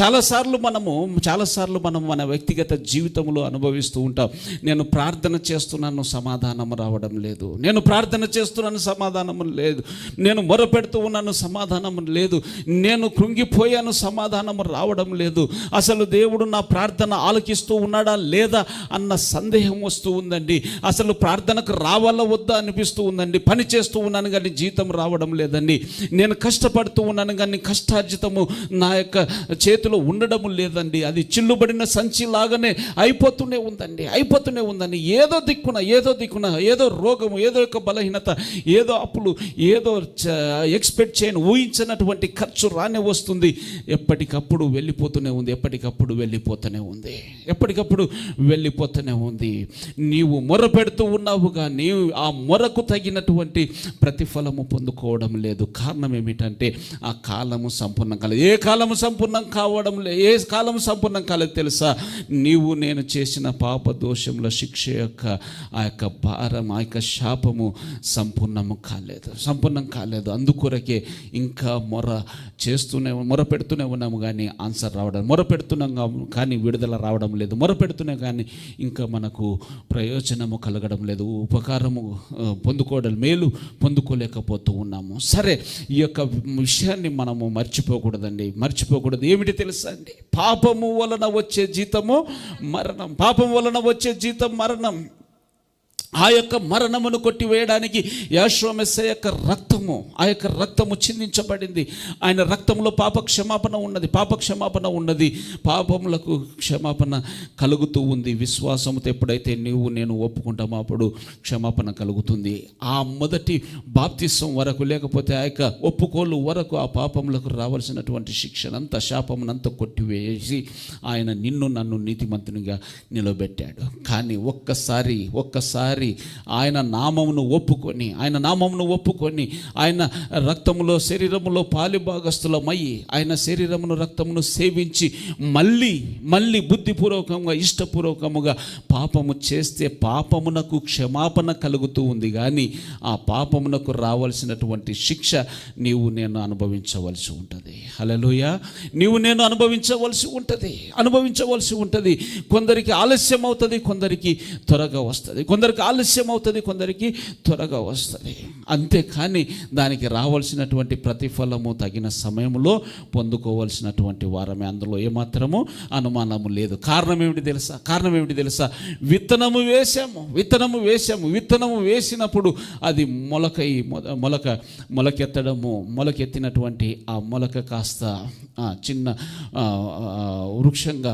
చాలాసార్లు మనం మన వ్యక్తిగత జీవితంలో అనుభవిస్తూ ఉంటాం. నేను ప్రార్థన చేస్తున్నాను, సమాధానం రావడం లేదు. నేను ప్రార్థన చేస్తున్నాను, సమాధానం లేదు. నేను మొరపెడుతూ ఉన్నాను, సమాధానం లేదు. నేను కృంగిపోయాను, సమాధానం రావడం లేదు. అసలు దేవుడు నా ప్రార్థన ఆలకిస్తూ ఉన్నాడా లేదా అన్న సందేహం వస్తూ ఉందండి. అసలు ప్రార్థనకు రావాలా వద్దా అనిపిస్తూ ఉందండి. పని చేస్తూ ఉన్నాను కానీ జీతం రావడం లేదండి. నేను కష్టపడుతూ ఉన్నాను కానీ కష్టార్జితము నా యొక్క చేతిలో ఉండడం లేదండి. అది చిల్లుబడిన సంచి లాగానే అయిపోతూనే ఉందండి. ఏదో దిక్కున ఏదో రోగము, ఏదో ఒక బలహీనత, ఏదో అప్పులు, ఏదో ఎక్స్పెక్ట్ చేయని ఊహించినటువంటి ఖర్చు రానే వస్తుంది. ఎప్పటికప్పుడు వెళ్ళిపోతూనే ఉంది. నీవు మొర పెడుతూ ఉన్నావు కానీ ఆ మొరకు తగినటువంటి ప్రతిఫలము పొందుకోవడం లేదు. కారణం ఏమిటంటే ఆ కాలము సంపూర్ణం కాలేదు. ఏ కాలము సంపూర్ణం కాలేదు తెలుసా? నీవు నేను చేసిన పాప దోషముల శిక్ష యొక్క ఆ యొక్క భారం, ఆ యొక్క శాపము సంపూర్ణం కాలేదు. అందుకొరకే ఇంకా మొర పెడుతూనే ఉన్నాము కానీ ఆన్సర్ రావడం, మొర పెడుతున్నాం కానీ విడుదల రావడం లేదు. మొర పెడుతున్నాం కానీ ఇంకా మనకు ప్రయోజనము కలగడం లేదు. ఉపకారము పొందుకోవడం, మేలు పొందుకోలేకపోతూ ఉన్నాము. సరే, ఈ యొక్క విషయాన్ని మనము మర్చిపోకూడదు. ఏమిటి తెలుసా అండి? పాపము వలన వచ్చే జీతము మరణం. ఆ యొక్క మరణమును కొట్టివేయడానికి యేషువ మెస్సీయ యొక్క రక్తము చిందించబడింది. ఆయన రక్తంలో పాప క్షమాపణ ఉన్నది. పాపములకు క్షమాపణ కలుగుతూ ఉంది. విశ్వాసంతో ఎప్పుడైతే నేను ఒప్పుకుంటామో అప్పుడు క్షమాపణ కలుగుతుంది. ఆ మొదటి బాప్తిసం వరకు, లేకపోతే ఆ యొక్క ఒప్పుకోలు వరకు ఆ పాపములకు రావాల్సినటువంటి శిక్షనంతా, శాపమునంతా కొట్టివేసి ఆయన నన్ను నీతిమంతునిగా నిలబెట్టాడు. కానీ ఒక్కసారి ఆయన నామమును ఒప్పుకొని ఆయన రక్తములో, శరీరములో పాలిభాగస్తులమయ్యి ఆయన శరీరమును, రక్తమును సేవించి మళ్ళీ బుద్ధిపూర్వకంగా, ఇష్టపూర్వకముగా పాపము చేస్తే పాపమునకు క్షమాపణ కలుగుతూ ఉంది. కానీ ఆ పాపమునకు రావాల్సినటువంటి శిక్ష నీవు నేను అనుభవించవలసి ఉంటుంది. హల్లెలూయా! నీవు నేను అనుభవించవలసి ఉంటుంది. కొందరికి ఆలస్యం అవుతుంది, కొందరికి త్వరగా వస్తుంది. కొందరికి త్వరగా వస్తుంది. అంతేకాని దానికి రావాల్సినటువంటి ప్రతిఫలము తగిన సమయంలో పొందుకోవాల్సినటువంటి వారమే. అందులో ఏమాత్రము అనుమానము లేదు. కారణం ఏమిటి తెలుసా? విత్తనము వేసినప్పుడు అది మొలకెత్తినటువంటి ఆ మొలక కాస్త చిన్న వృక్షంగా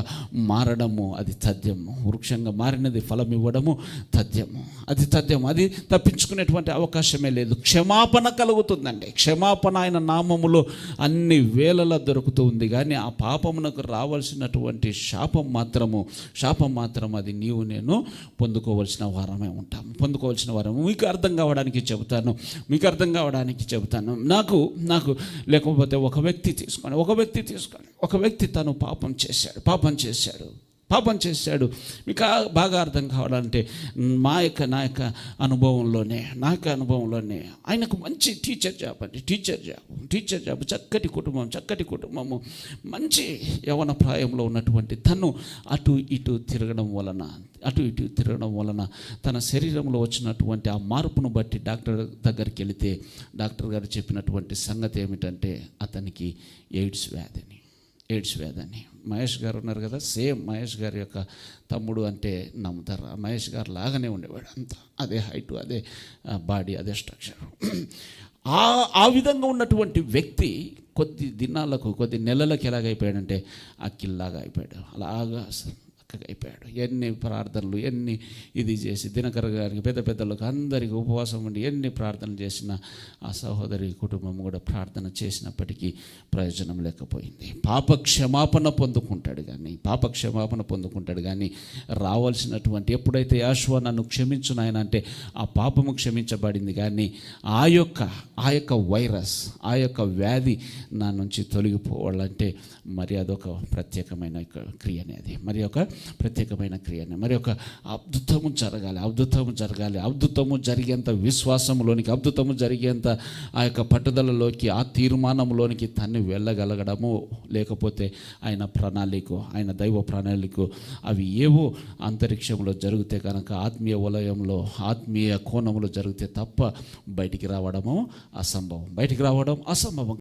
మారడము, అది తథ్యము. వృక్షంగా మారినది ఫలం ఇవ్వడము తథ్యము. అది తప్పించుకునేటువంటి అవకాశమే లేదు. క్షమాపణ కలుగుతుందండి. క్షమాపణ ఆయన నామములో అన్ని వేళలా దొరుకుతుంది. కానీ ఆ పాపమునకు రావాల్సినటువంటి శాపం మాత్రం అది నీవు నేను పొందుకోవాల్సిన వారమే ఉంటాము. మీకు అర్థం కావడానికి చెబుతాను. నాకు లేకపోతే ఒక వ్యక్తి తీసుకొని ఒక వ్యక్తి తను పాపం చేశాడు. మీకు బాగా అర్థం కావాలంటే నా యొక్క అనుభవంలోనే ఆయనకు మంచి టీచర్ జాబ్, చక్కటి కుటుంబము, మంచి యవ్వన ప్రాయంలో ఉన్నటువంటి తను అటు ఇటు తిరగడం వలన తన శరీరంలో వచ్చినటువంటి ఆ మార్పును బట్టి డాక్టర్ దగ్గరికి వెళితే డాక్టర్ గారు చెప్పినటువంటి సంగతి ఏమిటంటే అతనికి ఎయిడ్స్ వ్యాధి. మహేష్ గారు ఉన్నారు కదా, సేమ్ మహేష్ గారి యొక్క తమ్ముడు అంటే నమ్ముతారు. మహేష్ గారు లాగానే ఉండేవాడు. అంతా అదే హైటు, అదే బాడీ, అదే స్ట్రక్చర్. ఆ విధంగా ఉన్నటువంటి వ్యక్తి కొద్ది నెలలకు ఎలాగైపోయాడంటే అక్కిల్లాగా అయిపోయాడు. అలాగా అయిపోయాడు. ఎన్ని ప్రార్థనలు, ఎన్ని ఇది చేసి దినకర్ గారికి, పెద్దలకు అందరికీ ఉపవాసం ఉండి ఎన్ని ప్రార్థనలు చేసిన ఆ సహోదరి కుటుంబం కూడా ప్రార్థన చేసినప్పటికీ ప్రయోజనం లేకపోయింది. పాప క్షమాపణ పొందుకుంటాడు కానీ రావాల్సినటువంటి, ఎప్పుడైతే యేషువ నన్ను క్షమించు నాయన అంటే ఆ పాపము క్షమించబడింది. కానీ ఆ యొక్క వైరస్, ఆ యొక్క వ్యాధి నా నుంచి తొలగిపోవాలంటే మరి అదొక ప్రత్యేకమైన క్రియనే. అది మరి ఒక ప్రత్యేకమైన క్రియని, మరి ఒక అద్భుతము జరగాలి, అద్భుతము జరిగేంత విశ్వాసంలోనికి, అద్భుతము జరిగేంత ఆ యొక్క పట్టుదలలోకి, ఆ తీర్మానంలోనికి తన్ని వెళ్ళగలగడము, లేకపోతే ఆయన దైవ ప్రణాళిక అవి ఏవో అంతరిక్షంలో జరిగితే కనుక, ఆత్మీయ వలయంలో, ఆత్మీయ కోణంలో జరిగితే తప్ప బయటికి రావడం అసంభవం.